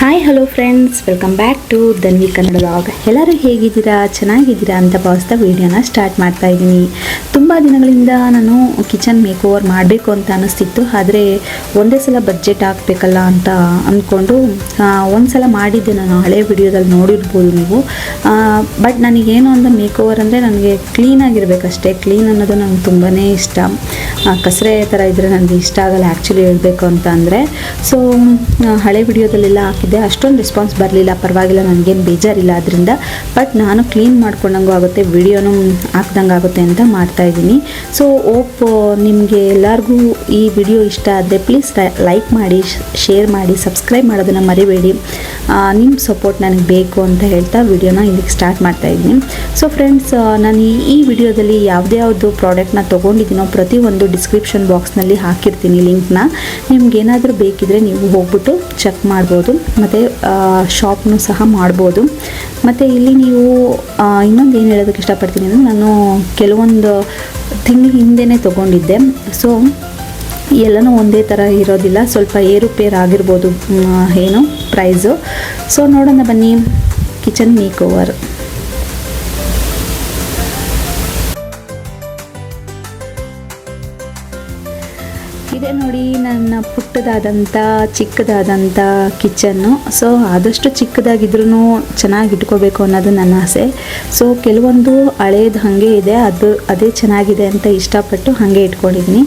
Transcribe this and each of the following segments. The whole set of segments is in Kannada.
Hi hello friends, welcome back to Dhanvi Kannada vlog. ಎಲ್ಲರೂ ಹೇಗಿದ್ದೀರಾ, ಚೆನ್ನಾಗಿದ್ದೀರಾ ಅಂತ ಭಾವಿಸ್ತಾ ವಿಡಿಯೋನ ಸ್ಟಾರ್ಟ್ ಮಾಡ್ತಾ ಇದ್ದೀನಿ. ತುಂಬ ದಿನಗಳಿಂದ ನಾನು ಕಿಚನ್ ಮೇಕ್ ಓವರ್ ಮಾಡಬೇಕು ಅಂತ ಅನ್ನಿಸ್ತಿತ್ತು. ಆದರೆ ಒಂದೇ ಸಲ ಬಡ್ಜೆಟ್ ಹಾಕಬೇಕಲ್ಲ ಅಂತ ಅಂದ್ಕೊಂಡು ಒಂದು ಸಲ ಮಾಡಿದ್ದೆ. ನಾನು ಹಳೆ ವಿಡಿಯೋದಲ್ಲಿ ನೋಡಿರ್ಬೋದು ನೀವು. ಬಟ್ ನನಗೇನು ಅಂತ ಮೇಕ್ ಓವರ್ ಅಂದರೆ ನನಗೆ ಕ್ಲೀನಾಗಿರಬೇಕಷ್ಟೇ. ಕ್ಲೀನ್ ಅನ್ನೋದು ನನಗೆ ತುಂಬಾ ಇಷ್ಟ. ಕಸರೆ ಥರ ಇದ್ದರೆ ನನಗೆ ಇಷ್ಟ ಆಗಲ್ಲ ಆ್ಯಕ್ಚುಲಿ ಹೇಳಬೇಕು ಅಂತ ಅಂದರೆ. ಸೊ ಹಳೆ ವಿಡಿಯೋದಲ್ಲೆಲ್ಲ ಹಾಕಿದ್ದೆ, ಅಷ್ಟೊಂದು ರೆಸ್ಪಾನ್ಸ್ ಬರಲಿಲ್ಲ. ಪರವಾಗಿಲ್ಲ, ನನಗೇನು ಬೇಜಾರಿಲ್ಲ ಅದರಿಂದ. ಬಟ್ ನಾನು ಕ್ಲೀನ್ ಮಾಡ್ಕೊಂಡಂಗೂ ಆಗುತ್ತೆ, ವಿಡಿಯೋನು ಹಾಕ್ದಂಗೆ ಆಗುತ್ತೆ ಅಂತ ಮಾಡ್ತಾಯಿದ್ದೀನಿ. ಸೊ ಓಪ್ ನಿಮಗೆ ಎಲ್ಲರಿಗೂ ಈ ವಿಡಿಯೋ ಇಷ್ಟ ಆದರೆ ಪ್ಲೀಸ್ ಲೈಕ್ ಮಾಡಿ, ಶೇರ್ ಮಾಡಿ, ಸಬ್ಸ್ಕ್ರೈಬ್ ಮಾಡೋದನ್ನು ಮರಿಬೇಡಿ. ನಿಮ್ಮ ಸಪೋರ್ಟ್ ನನಗೆ ಬೇಕು ಅಂತ ಹೇಳ್ತಾ ವಿಡಿಯೋನ ಇಲ್ಲಿಗೆ ಸ್ಟಾರ್ಟ್ ಮಾಡ್ತಾಯಿದ್ದೀನಿ. ಸೊ ಫ್ರೆಂಡ್ಸ್, ನಾನು ಈ ವಿಡಿಯೋದಲ್ಲಿ ಯಾವ್ದು ಪ್ರಾಡಕ್ಟ್ನ ತೊಗೊಂಡಿದ್ದೀನೋ ಪ್ರತಿಯೊಂದು ಡಿಸ್ಕ್ರಿಪ್ಷನ್ ಬಾಕ್ಸ್ನಲ್ಲಿ ಹಾಕಿರ್ತೀನಿ ಲಿಂಕ್ನ. ನಿಮ್ಗೇನಾದರೂ ಬೇಕಿದ್ರೆ ನೀವು ಹೋಗ್ಬಿಟ್ಟು ಚೆಕ್ ಮಾಡ್ಬೋದು, ಮತ್ತು ಶಾಪ್ನೂ ಸಹ ಮಾಡ್ಬೋದು. ಮತ್ತು ಇಲ್ಲಿ ನೀವು ಇನ್ನೊಂದು ಏನು ಹೇಳೋದಕ್ಕೆ ಇಷ್ಟಪಡ್ತೀನಿ ಅಂದರೆ, ನಾನು ಕೆಲವೊಂದು ತಿಂಗಳ ಹಿಂದೆಯೇ ತೊಗೊಂಡಿದ್ದೆ. ಸೊ ಎಲ್ಲನೂ ಒಂದೇ ಥರ ಇರೋದಿಲ್ಲ, ಸ್ವಲ್ಪ ಏರುಪೇರು ಆಗಿರ್ಬೋದು ಏನು ಪ್ರೈಸು. ಸೊ ನೋಡೋಣ ಬನ್ನಿ. ಕಿಚನ್ ಮೇಕ್ ಓವರ್ ಇದೆ ನೋಡಿ, ನನ್ನ ಪುಟ್ಟದಾದಂಥ ಚಿಕ್ಕದಾದಂಥ ಕಿಚನ್ನು. ಸೊ ಆದಷ್ಟು ಚಿಕ್ಕದಾಗಿದ್ರೂ ಚೆನ್ನಾಗಿ ಇಟ್ಕೋಬೇಕು ಅನ್ನೋದು ನನ್ನ ಆಸೆ. ಸೊ ಕೆಲವೊಂದು ಹಳೇದು ಹಾಗೆ ಇದೆ, ಅದೇ ಚೆನ್ನಾಗಿದೆ ಅಂತ ಇಷ್ಟಪಟ್ಟು ಹಾಗೆ ಇಟ್ಕೊಂಡಿದ್ದೀನಿ.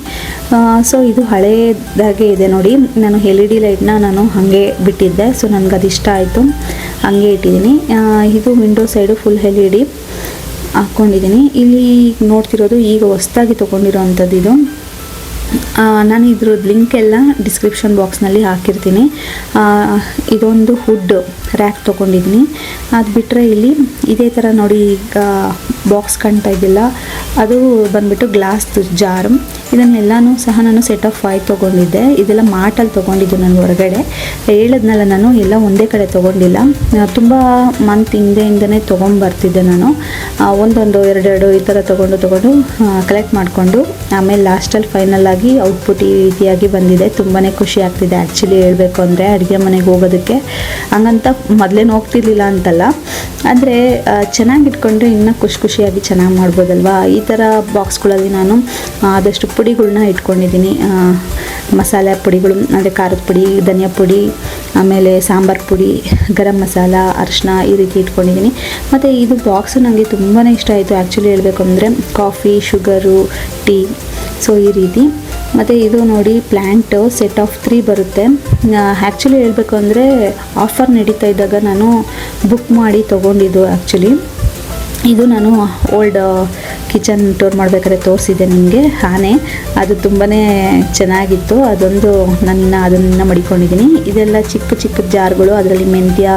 ಸೊ ಇದು ಹಳೇದಾಗೆ ಇದೆ ನೋಡಿ. ನಾನು LED ಲೈಟ್ನ ನಾನು ಹಾಗೆ ಬಿಟ್ಟಿದ್ದೆ. ಸೊ ನನಗೆ ಅದು ಇಷ್ಟ ಆಯಿತು, ಹಾಗೆ ಇಟ್ಟಿದ್ದೀನಿ. ಇದು ವಿಂಡೋ ಸೈಡು ಫುಲ್ LED ಹಾಕ್ಕೊಂಡಿದ್ದೀನಿ. ಇಲ್ಲಿ ನೋಡ್ತಿರೋದು ಈಗ ಹೊಸದಾಗಿ ತೊಗೊಂಡಿರೋ ಅಂಥದ್ದು ಇದು. ನಾನು ಇದ್ರದ್ದು ಲಿಂಕ್ ಎಲ್ಲ ಡಿಸ್ಕ್ರಿಪ್ಷನ್ ಬಾಕ್ಸ್ನಲ್ಲಿ ಹಾಕಿರ್ತೀನಿ. ಇದೊಂದು ಹುಡ್ ರ್ಯಾಕ್ ತೊಗೊಂಡಿದ್ದೀನಿ. ಅದು ಬಿಟ್ಟರೆ ಇಲ್ಲಿ ಇದೇ ಥರ ನೋಡಿ, ಈಗ ಬಾಕ್ಸ್ ಕಾಣ್ತಾ ಇದ್ದಿಲ್ಲ, ಅದು ಬಂದುಬಿಟ್ಟು ಗ್ಲಾಸ್ದು ಜಾರು. ಇದನ್ನೆಲ್ಲನೂ ಸಹ ನಾನು ಸೆಟ್ ಆಫ್ 5 ತೊಗೊಂಡಿದ್ದೆ. ಇದೆಲ್ಲ ಮಾರ್ಟಲ್ಲಿ ತೊಗೊಂಡಿದ್ದು ನಾನು ಹೊರಗಡೆ. ಹೇಳಿದ್ನಲ್ಲ, ನಾನು ಎಲ್ಲ ಒಂದೇ ಕಡೆ ತೊಗೊಂಡಿಲ್ಲ, ತುಂಬ ಮಂತ್ ಹಿಂದೆಯಿಂದನೇ ತೊಗೊಂಬರ್ತಿದ್ದೆ ನಾನು. ಒಂದೊಂದು ಎರಡೆರಡು ಈ ಥರ ತೊಗೊಂಡು ಕಲೆಕ್ಟ್ ಮಾಡಿಕೊಂಡು ಆಮೇಲೆ ಲಾಸ್ಟಲ್ಲಿ ಫೈನಲ್ ಆಗಿ ಔಟ್ಪುಟ್ ಈ ರೀತಿಯಾಗಿ ಬಂದಿದೆ. ತುಂಬಾ ಖುಷಿ ಆಗ್ತಿದೆ ಆ್ಯಕ್ಚುಲಿ ಹೇಳಬೇಕು ಅಂದರೆ, ಅಡುಗೆ ಮನೆಗೆ ಹೋಗೋದಕ್ಕೆ. ಹಂಗಂತ ಮೊದಲೇನು ಹೋಗ್ತಿರ್ಲಿಲ್ಲ ಅಂತಲ್ಲ, ಆದರೆ ಚೆನ್ನಾಗಿಟ್ಕೊಂಡ್ರೆ ಇನ್ನೂ ಖುಷಿಯಾಗಿ ಚೆನ್ನಾಗಿ ಮಾಡ್ಬೋದಲ್ವಾ. ಈ ಥರ ಬಾಕ್ಸ್ಗಳಲ್ಲಿ ನಾನು ಆದಷ್ಟು ಪುಡಿಗಳನ್ನ ಇಟ್ಕೊಂಡಿದ್ದೀನಿ. ಮಸಾಲೆ ಪುಡಿಗಳು ಅಂದರೆ ಖಾರದ ಪುಡಿ, ಧನಿಯಾ ಪುಡಿ, ಆಮೇಲೆ ಸಾಂಬಾರು ಪುಡಿ, ಗರಂ ಮಸಾಲ, ಅರಿಶಿನ ಈ ರೀತಿ ಇಟ್ಕೊಂಡಿದ್ದೀನಿ. ಮತ್ತು ಇದು ಬಾಕ್ಸು ನನಗೆ ತುಂಬಾ ಇಷ್ಟ ಆಯಿತು ಆ್ಯಕ್ಚುಲಿ ಹೇಳಬೇಕು ಅಂದರೆ. ಕಾಫಿ, ಶುಗರು, ಟೀ, ಸೊ ಈ ರೀತಿ. ಮತ್ತು ಇದು ನೋಡಿ, ಪ್ಲ್ಯಾಂಟ್ ಸೆಟ್ ಆಫ್ 3 ಬರುತ್ತೆ. ಆ್ಯಕ್ಚುಲಿ ಹೇಳಬೇಕು ಅಂದರೆ ಆಫರ್ ನಡೀತಾ ಇದ್ದಾಗ ನಾನು ಬುಕ್ ಮಾಡಿ ತೊಗೊಂಡಿದ್ದು ಆ್ಯಕ್ಚುಲಿ. ಇದು ನಾನು ಓಲ್ಡ್ ಕಿಚನ್ ಟೂರ್ ಮಾಡಬೇಕಾದ್ರೆ ತೋರಿಸಿದ್ದೆ ನಿಮಗೆ ಆನೆ. ಅದು ತುಂಬಾ ಚೆನ್ನಾಗಿತ್ತು. ಅದೊಂದು ಅದನ್ನು ಮಡಿಕೊಂಡಿದ್ದೀನಿ. ಇದೆಲ್ಲ ಚಿಕ್ಕ ಜಾರ್ಗಳು, ಅದರಲ್ಲಿ ಮೆಂತ್ಯ,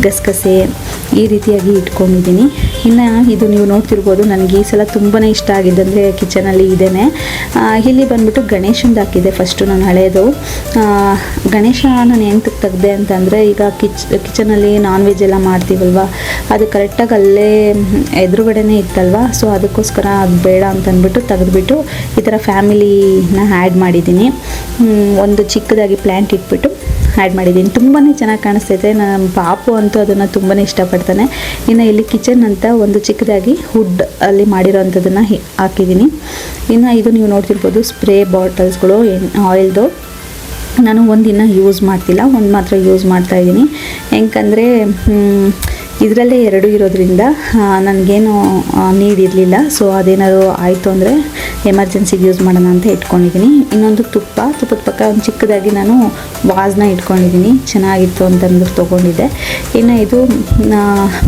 ಗಸಗಸೆ ಈ ರೀತಿಯಾಗಿ ಇಟ್ಕೊಂಡಿದ್ದೀನಿ. ಇನ್ನು ಇದು ನೀವು ನೋಡ್ತಿರ್ಬೋದು, ನನಗೆ ಈ ಸಲ ತುಂಬಾ ಇಷ್ಟ ಆಗಿದೆ ಅಂದರೆ ಕಿಚನಲ್ಲಿ ಇದೇನೆ. ಇಲ್ಲಿ ಬಂದುಬಿಟ್ಟು ಗಣೇಶಂದು ಹಾಕಿದ್ದೆ ಫಸ್ಟು ನಾನು ಹಳೇದು. ಗಣೇಶ ನಾನು ಹೆಂಗೆ ತೆಗ್ದೆ ಅಂತಂದರೆ, ಈಗ ಕಿಚನಲ್ಲಿ ನಾನ್ ವೆಜ್ ಎಲ್ಲ ಮಾಡ್ತೀವಲ್ವ, ಅದು ಕರೆಕ್ಟಾಗಿ ಅಲ್ಲೇ ಎದುರುಗಡೆನೇ ಇತ್ತಲ್ವ. ಸೊ ಅದಕ್ಕೋಸ್ಕರ ಅದು ಬೇಡ ಅಂತಂದ್ಬಿಟ್ಟು ತೆಗೆದುಬಿಟ್ಟು ಈ ಥರ ಫ್ಯಾಮಿಲಿನ ಆ್ಯಡ್ ಮಾಡಿದ್ದೀನಿ. ಒಂದು ಚಿಕ್ಕದಾಗಿ ಪ್ಲ್ಯಾಂಟ್ ಇಟ್ಬಿಟ್ಟು ಆ್ಯಡ್ ಮಾಡಿದ್ದೀನಿ. ತುಂಬಾ ಚೆನ್ನಾಗಿ ಕಾಣಿಸ್ತೈತೆ. ನಮ್ಮ ಪಾಪು ಅಂತೂ ಅದನ್ನು ತುಂಬಾ ಇಷ್ಟಪಡ್ತಾನೆ. ಇನ್ನು ಇಲ್ಲಿ ಕಿಚನ್ ಅಂತ ಒಂದು ಚಿಕ್ಕದಾಗಿ ಹುಡ್ ಅಲ್ಲಿ ಮಾಡಿರೋವಂಥದ್ದನ್ನು ಹಾಕಿದ್ದೀನಿ. ಇನ್ನು ಇದು ನೀವು ನೋಡ್ತಿರ್ಬೋದು, ಸ್ಪ್ರೇ ಬಾಟಲ್ಸ್ಗಳು ಆಯಿಲ್ದು. ನಾನು ಒಂದಿನ ಯೂಸ್ ಮಾಡ್ತಿಲ್ಲ, ಒಂದು ಮಾತ್ರ ಯೂಸ್ ಮಾಡ್ತಾಯಿದ್ದೀನಿ. ಹೆಂಗಂದರೆ ಇದರಲ್ಲೇ 2 ಇರೋದ್ರಿಂದ ನನಗೇನು ನೀಡ್ ಇರಲಿಲ್ಲ. ಸೊ ಅದೇನಾದ್ರು ಆಯಿತು ಅಂದರೆ ಎಮರ್ಜೆನ್ಸಿಗೆ ಯೂಸ್ ಮಾಡೋಣ ಅಂತ ಇಟ್ಕೊಂಡಿದ್ದೀನಿ. ಇನ್ನೊಂದು ತುಪ್ಪದ ಪಕ್ಕ ಒಂದು ಚಿಕ್ಕದಾಗಿ ನಾನು ವಾಸ್ನ ಇಟ್ಕೊಂಡಿದ್ದೀನಿ. ಚೆನ್ನಾಗಿತ್ತು ಅಂತಂದ್ಬಿಟ್ಟು ತೊಗೊಂಡಿದ್ದೆ. ಇನ್ನು ಇದು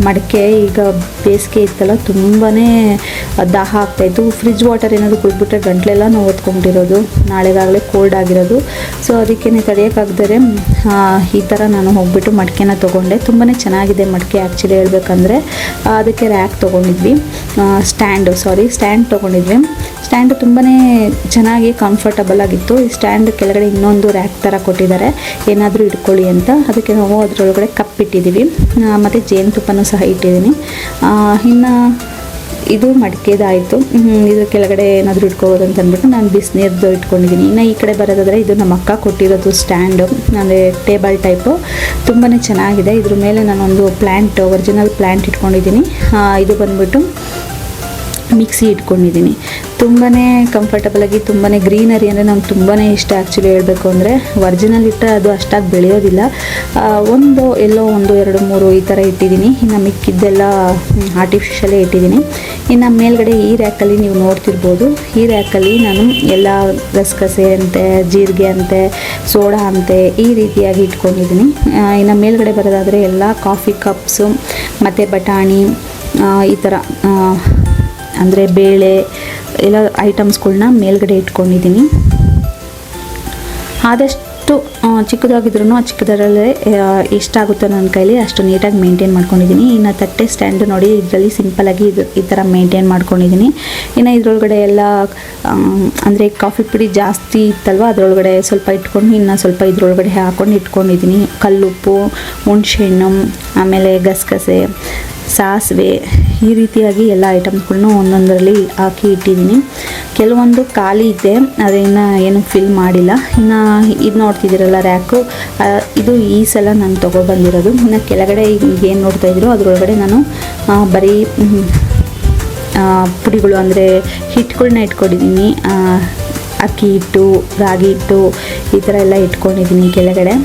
ಮಡಿಕೆ, ಈಗ ಬೇಸಿಗೆ ಇತ್ತಲ್ಲ, ತುಂಬಾ ದಾಹ ಆಗ್ತಾಯಿತ್ತು. ಫ್ರಿಜ್ ವಾಟರ್ ಏನಾದರೂ ಕುಡಿದ್ಬಿಟ್ರೆ ಗಂಟ್ಲೆಲ್ಲ ನೋವು ಹೊತ್ಕೊಂಡಿರೋದು, ನಾಳೆಗಾಗಲೇ ಕೋಲ್ಡ್ ಆಗಿರೋದು. ಸೊ ಅದಕ್ಕೇ ತಡೆಯೋಕ್ಕಾಗದರೆ ಈ ಥರ ನಾನು ಹೋಗ್ಬಿಟ್ಟು ಮಡಿಕೆನ ತೊಗೊಂಡೆ. ತುಂಬಾ ಚೆನ್ನಾಗಿದೆ ಮಡಿಕೆ ಆ್ಯಕ್ಚುಲಿ ಹೇಳಬೇಕಂದ್ರೆ. ಅದಕ್ಕೆ ರ್ಯಾಕ್ ತೊಗೊಂಡಿದ್ವಿ, ಸ್ಟ್ಯಾಂಡ್ ತೊಗೊಂಡಿದ್ವಿ. ಸ್ಟ್ಯಾಂಡು ತುಂಬಾ ಚೆನ್ನಾಗಿ ಕಂಫರ್ಟಬಲ್ ಆಗಿತ್ತು. ಈ ಸ್ಟ್ಯಾಂಡ್ ಕೆಳಗಡೆ ಇನ್ನೊಂದು ರ್ಯಾಕ್ ಥರ ಕೊಟ್ಟಿದ್ದಾರೆ, ಏನಾದರೂ ಇಟ್ಕೊಳ್ಳಿ ಅಂತ. ಅದಕ್ಕೆ ನಾವು ಅದರೊಳಗಡೆ ಕಪ್ ಇಟ್ಟಿದ್ದೀವಿ, ಮತ್ತು ಜೇನುತುಪ್ಪನೂ ಸಹ ಇಟ್ಟಿದ್ದೀನಿ. ಇನ್ನು ಇದು ಮಡಿಕೆದಾಯಿತು. ಇದ್ರ ಕೆಳಗಡೆ ಏನಾದರೂ ಇಟ್ಕೋಬೋದು ಅಂತ ಅಂದ್ಬಿಟ್ಟು ನಾನು ಬಿಸಿನೀರ್ದು ಇಟ್ಕೊಂಡಿದ್ದೀನಿ. ಇನ್ನು ಈ ಕಡೆ ಬರೋದಾದರೆ ಇದು ನಮ್ಮ ಅಕ್ಕ ಕೊಟ್ಟಿರೋದು ಸ್ಟ್ಯಾಂಡು, ಅಂದರೆ ಟೇಬಲ್ ಟೈಪು, ತುಂಬಾ ಚೆನ್ನಾಗಿದೆ. ಇದ್ರ ಮೇಲೆ ನಾನೊಂದು ಪ್ಲ್ಯಾಂಟ್, ಒರಿಜಿನಲ್ ಪ್ಲ್ಯಾಂಟ್ ಇಟ್ಕೊಂಡಿದ್ದೀನಿ. ಇದು ಬಂದ್ಬಿಟ್ಟು ಮಿಕ್ಸಿ ಇಟ್ಕೊಂಡಿದ್ದೀನಿ. ತುಂಬಾ ಕಂಫರ್ಟಬಲಾಗಿ, ತುಂಬಾ ಗ್ರೀನರಿ ಅಂದರೆ ನಂಗೆ ತುಂಬಾ ಇಷ್ಟ. ಆ್ಯಕ್ಚುಲಿ ಹೇಳಬೇಕು ಅಂದರೆ ಒರಿಜಿನಲ್ ಇಟ್ಟರೆ ಅದು ಅಷ್ಟಾಗಿ ಬೆಳೆಯೋದಿಲ್ಲ. ಒಂದು ಎಲ್ಲೋ 1, 2, 3 ಈ ಥರ ಇಟ್ಟಿದ್ದೀನಿ. ಇನ್ನು ಮಿಕ್ಕಿದ್ದೆಲ್ಲ ಆರ್ಟಿಫಿಷಿಯಲೇ ಇಟ್ಟಿದ್ದೀನಿ. ಇನ್ನು ಮೇಲ್ಗಡೆ ಈ ರ್ಯಾಕಲ್ಲಿ ನೀವು ನೋಡ್ತಿರ್ಬೋದು, ಈ ರ್ಯಾಕಲ್ಲಿ ನಾನು ಎಲ್ಲ ಗಸಗಸೆ ಅಂತೆ, ಜೀರಿಗೆ ಅಂತೆ, ಸೋಡಾ ಅಂತೆ ಈ ರೀತಿಯಾಗಿ ಇಟ್ಕೊಂಡಿದ್ದೀನಿ. ಇನ್ನು ಮೇಲ್ಗಡೆ ಬರೋದಾದರೆ ಎಲ್ಲ ಕಾಫಿ ಕಪ್ಸು ಮತ್ತು ಬಟಾಣಿ ಈ ಥರ ಅಂದರೆ ಬೇಳೆ ಎಲ್ಲ ಐಟಮ್ಸ್ಗಳ್ನ ಮೇಲ್ಗಡೆ ಇಟ್ಕೊಂಡಿದ್ದೀನಿ. ಆದಷ್ಟು ಚಿಕ್ಕದಾಗಿದ್ರೂ ಆ ಚಿಕ್ಕದರಲ್ಲೇ ಎಷ್ಟಾಗುತ್ತೋ ನನ್ನ ಕೈಲಿ ಅಷ್ಟು ನೀಟಾಗಿ ಮೇಂಟೈನ್ ಮಾಡ್ಕೊಂಡಿದ್ದೀನಿ. ಇನ್ನು ತಟ್ಟೆ ಸ್ಟ್ಯಾಂಡು ನೋಡಿ, ಇದರಲ್ಲಿ ಸಿಂಪಲಾಗಿ ಈ ಥರ ಮೇಂಟೈನ್ ಮಾಡ್ಕೊಂಡಿದ್ದೀನಿ. ಇನ್ನು ಇದರೊಳಗಡೆ ಎಲ್ಲ ಅಂದರೆ ಕಾಫಿ ಪುಡಿ ಜಾಸ್ತಿ ಇತ್ತಲ್ವ, ಅದರೊಳಗಡೆ ಸ್ವಲ್ಪ ಇಟ್ಕೊಂಡು ಇನ್ನು ಸ್ವಲ್ಪ ಇದರೊಳಗಡೆ ಹಾಕ್ಕೊಂಡು ಇಟ್ಕೊಂಡಿದ್ದೀನಿ. ಕಲ್ಲುಪ್ಪು, ಹುಣಸೆಹಣ್ಣು, ಆಮೇಲೆ ಗಸಗಸೆ, ಸಾಸಿವೆ ಈ ರೀತಿಯಾಗಿ ಎಲ್ಲ ಐಟಮ್ಸ್ಗಳ್ನು ಒಂದೊಂದರಲ್ಲಿ ಹಾಕಿ ಇಟ್ಟಿದ್ದೀನಿ. ಕೆಲವೊಂದು ಖಾಲಿ ಇದೆ, ಅದನ್ನು ಏನು ಫಿಲ್ ಮಾಡಿಲ್ಲ. ಇನ್ನು ಇದು ನೋಡ್ತಿದ್ದೀರಲ್ಲ ರ್ಯಾಕು, ಇದು ಈ ಸಲ ನಾನು ತೊಗೊಬಂದಿರೋದು. ಇನ್ನು ಕೆಳಗಡೆ ಏನು ನೋಡ್ತಾಯಿದ್ರು ಅದರೊಳಗಡೆ ನಾನು ಬರೀ ಪುಡಿಗಳು ಅಂದರೆ ಹಿಟ್ಟುಗಳ್ನ ಇಟ್ಕೊಂಡಿದ್ದೀನಿ. ಅಕ್ಕಿ ಹಿಟ್ಟು, ರಾಗಿ ಹಿಟ್ಟು ಈ ಥರ ಎಲ್ಲ ಇಟ್ಕೊಂಡಿದ್ದೀನಿ ಕೆಳಗಡೆ.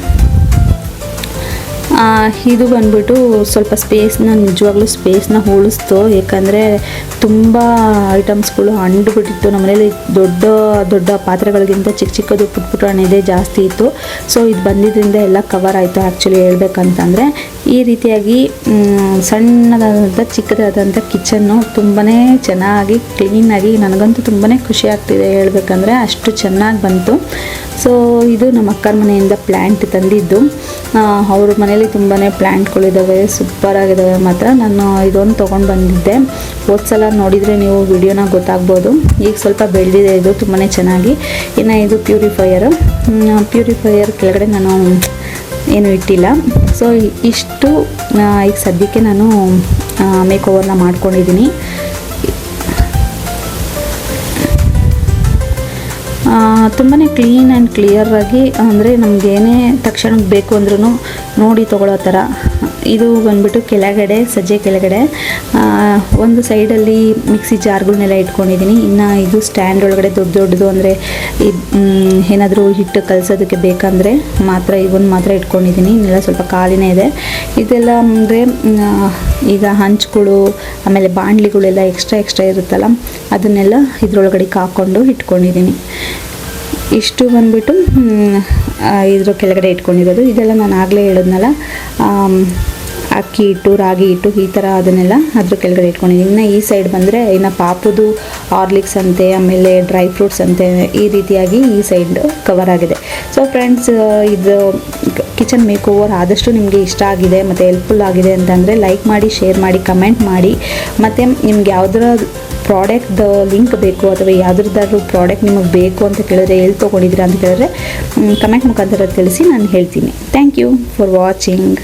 ಇದು ಬಂದ್ಬಿಟ್ಟು ಸ್ವಲ್ಪ ನಿಜವಾಗ್ಲೂ ಸ್ಪೇಸ್ನ ಉಳಿಸ್ತು. ಏಕೆಂದರೆ ತುಂಬ ಐಟಮ್ಸ್ಗಳು ಅಂಡುಬಿಟ್ಟಿತ್ತು ನಮ್ಮನೇಲಿ. ದೊಡ್ಡ ಪಾತ್ರೆಗಳಿಗಿಂತ ಚಿಕ್ಕದು ಪುಟ್ಟ ಹಣೆದೇ ಜಾಸ್ತಿ ಇತ್ತು. ಸೊ ಇದು ಬಂದಿದ್ದರಿಂದ ಎಲ್ಲ ಕವರ್ ಆಯಿತು. ಆ್ಯಕ್ಚುಲಿ ಹೇಳ್ಬೇಕಂತಂದರೆ ಈ ರೀತಿಯಾಗಿ ಸಣ್ಣದಾದಂಥ ಚಿಕ್ಕದಾದಂಥ ಕಿಚನ್ನು ತುಂಬಾ ಚೆನ್ನಾಗಿ ಕ್ಲೀನಾಗಿ, ನನಗಂತೂ ತುಂಬಾ ಖುಷಿ ಆಗ್ತಿದೆ ಹೇಳ್ಬೇಕಂದ್ರೆ, ಅಷ್ಟು ಚೆನ್ನಾಗಿ ಬಂತು. ಸೊ ಇದು ನಮ್ಮ ಅಕ್ಕರ ಮನೆಯಿಂದ ಪ್ಲ್ಯಾಂಟ್ ತಂದಿದ್ದು. ಅವ್ರ ಮನೇಲಿ ತುಂಬಾ ಪ್ಲ್ಯಾಂಟ್ಗಳಿದ್ದಾವೆ, ಸೂಪರಾಗಿದ್ದಾವೆ ಮಾತ್ರ. ನಾನು ಇದೊಂದು ತೊಗೊಂಡು ಬಂದಿದ್ದೆ. ಹೋದ್ಸಲ ನೋಡಿದರೆ ನೀವು ವಿಡಿಯೋನ ಗೊತ್ತಾಗ್ಬೋದು. ಈಗ ಸ್ವಲ್ಪ ಬೆಳೆದಿದೆ ಇದು ತುಂಬಾ ಚೆನ್ನಾಗಿ. ಇನ್ನು ಇದು ಪ್ಯೂರಿಫೈಯರ್ ಕೆಳಗಡೆ ನಾನು ಏನು ಇಟ್ಟಿಲ್ಲ. ಸೊ ಇಷ್ಟು ಈಗ ಸದ್ಯಕ್ಕೆ ನಾನು ಮೇಕ್ ಓವರ್ನ ಮಾಡ್ಕೊಂಡಿದ್ದೀನಿ. ತುಂಬಾ ಕ್ಲೀನ್ ಆ್ಯಂಡ್ ಕ್ಲಿಯರಾಗಿ, ಅಂದರೆ ನಮಗೇನೇ ತಕ್ಷಣಕ್ಕೆ ಬೇಕು ಅಂದ್ರೂ ನೋಡಿ ತೊಗೊಳ್ಳೋ ಥರ. ಇದು ಬಂದ್ಬಿಟ್ಟು ಕೆಳಗಡೆ, ಸಜ್ಜೆ ಕೆಳಗಡೆ ಒಂದು ಸೈಡಲ್ಲಿ ಮಿಕ್ಸಿ ಜಾರ್ಗಳನ್ನೆಲ್ಲ ಇಟ್ಕೊಂಡಿದ್ದೀನಿ. ಇನ್ನು ಇದು ಸ್ಟ್ಯಾಂಡ್ ಒಳಗಡೆ ದೊಡ್ಡದು ಅಂದರೆ ಏನಾದರೂ ಹಿಟ್ಟು ಕಲಸೋದಕ್ಕೆ ಬೇಕಂದರೆ ಮಾತ್ರ ಇವೊಂದು ಮಾತ್ರ ಇಟ್ಕೊಂಡಿದ್ದೀನಿ. ಇನ್ನೆಲ್ಲ ಸ್ವಲ್ಪ ಖಾಲಿನೇ ಇದೆ. ಇದೆಲ್ಲ ಅಂದರೆ ಈಗ ಹಂಚುಗಳು, ಆಮೇಲೆ ಬಾಣಲಿಗಳೆಲ್ಲ ಎಕ್ಸ್ಟ್ರಾ ಇರುತ್ತಲ್ಲ, ಅದನ್ನೆಲ್ಲ ಇದರೊಳಗಡೆ ಹಾಕ್ಕೊಂಡು ಇಟ್ಕೊಂಡಿದ್ದೀನಿ. ಇಷ್ಟು ಬಂದ್ಬಿಟ್ಟು ಇದ್ರ ಕೆಳಗಡೆ ಇಟ್ಕೊಂಡಿರೋದು. ಇದೆಲ್ಲ ನಾನು ಆಗಲೇ ಹೇಳಿದ್ನಲ್ಲ, ಅಕ್ಕಿ ಹಿಟ್ಟು, ರಾಗಿ ಹಿಟ್ಟು ಈ ಥರ ಅದನ್ನೆಲ್ಲ ಅದ್ರ ಕೆಳಗಡೆ ಇಟ್ಕೊಂಡಿದ್ದೀನಿ. ಇನ್ನು ಈ ಸೈಡ್ ಬಂದರೆ ಇನ್ನು ಪಾಪುದು ಹಾರ್ಲಿಕ್ಸ್ ಅಂತೆ, ಆಮೇಲೆ ಡ್ರೈ ಫ್ರೂಟ್ಸ್ ಅಂತೆ ಈ ರೀತಿಯಾಗಿ ಈ ಸೈಡ್ ಕವರ್ ಆಗಿದೆ. ಸೊ ಫ್ರೆಂಡ್ಸ್, ಇದು ಕಿಚನ್ ಮೇಕ್ ಓವರ್ ಆದಷ್ಟು ನಿಮಗೆ ಇಷ್ಟ ಆಗಿದೆ ಮತ್ತು ಹೆಲ್ಪ್ಫುಲ್ ಆಗಿದೆ ಅಂತಂದರೆ ಲೈಕ್ ಮಾಡಿ, ಶೇರ್ ಮಾಡಿ, ಕಮೆಂಟ್ ಮಾಡಿ. ಮತ್ತು ನಿಮ್ಗೆ ಯಾವುದರ ಪ್ರಾಡಕ್ಟ್ದು ಲಿಂಕ್ ಬೇಕು ಅಥವಾ ಯಾವುದ್ರದ್ದಾದ್ರೂ ಪ್ರಾಡಕ್ಟ್ ನಿಮಗೆ ಬೇಕು ಅಂತ ಕೇಳಿದ್ರೆ, ಎಲ್ಲಿ ತೊಗೊಂಡಿದ್ದೀರಾ ಅಂತ ಕೇಳಿದ್ರೆ ಕಮೆಂಟ್ ಮುಖಾಂತರ ತಿಳಿಸಿ, ನಾನು ಹೇಳ್ತೀನಿ. Thank you for watching.